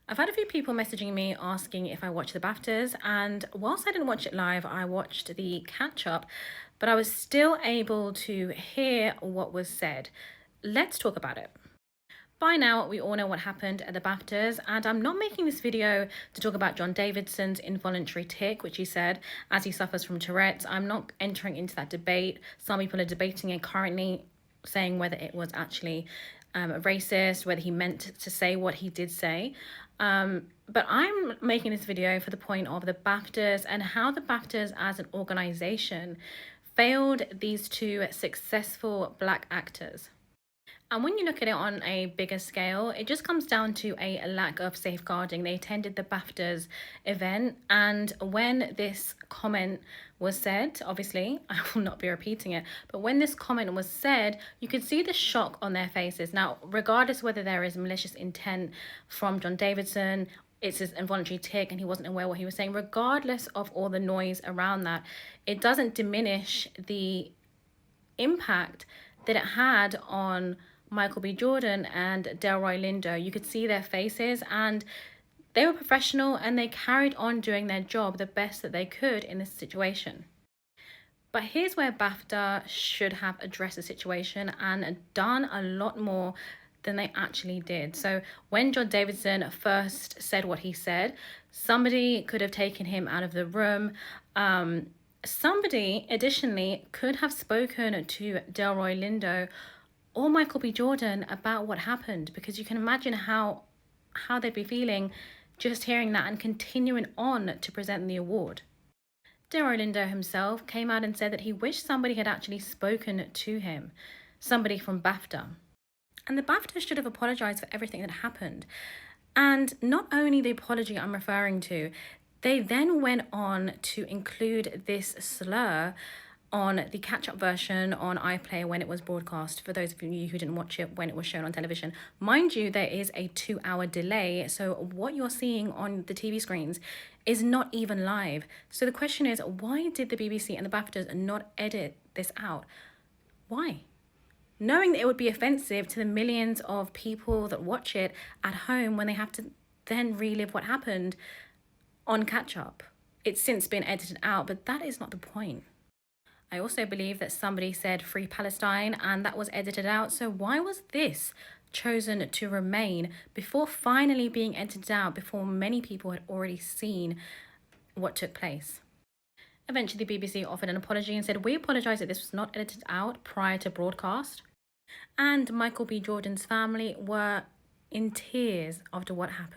I've had a few people messaging me asking if I watched the BAFTAs, and whilst I didn't watch it live, I watched the catch up, but I was still able to hear what was said. Let's talk about it. By now, we all know what happened at the BAFTAs, and I'm not making this video to talk about John Davidson's involuntary tic, which he said, as he suffers from Tourette's. I'm not entering into that debate. Some people are debating it currently, saying whether it was actually racist, whether he meant to say what he did say. But I'm making this video for the point of the BAFTAs and how the BAFTAs as an organization failed these two successful Black actors. And when you look at it on a bigger scale, it just comes down to a lack of safeguarding. They attended the BAFTAs event, and when this comment was said, obviously, I will not be repeating it, but when this comment was said, you could see the shock on their faces. Now, regardless whether there is malicious intent from John Davidson, it's his involuntary tic and he wasn't aware what he was saying, regardless of all the noise around that, it doesn't diminish the impact that it had on Michael B. Jordan and Delroy Lindo. You could see their faces, and they were professional and they carried on doing their job the best that they could in this situation. But here's where BAFTA should have addressed the situation and done a lot more than they actually did. So when John Davidson first said what he said, somebody could have taken him out of the room. Somebody additionally could have spoken to Delroy Lindo or Michael B. Jordan about what happened, because you can imagine how they'd be feeling just hearing that and continuing on to present the award. Delroy Lindo himself came out and said that he wished somebody had actually spoken to him, somebody from BAFTA. And the BAFTA should have apologized for everything that happened. And not only the apology I'm referring to, they then went on to include this slur on the catch-up version on iPlayer when it was broadcast, for those of you who didn't watch it when it was shown on television. Mind you, there is a 2-hour delay, so what you're seeing on the TV screens is not even live. So the question is, why did the BBC and the BAFTAs not edit this out? Why? Knowing that it would be offensive to the millions of people that watch it at home when they have to then relive what happened on catch-up. It's since been edited out, but that is not the point. I also believe that somebody said Free Palestine and that was edited out. So why was this chosen to remain before finally being edited out, before many people had already seen what took place? Eventually, the BBC offered an apology and said, "We apologise that this was not edited out prior to broadcast." And Michael B. Jordan's family were in tears after what happened.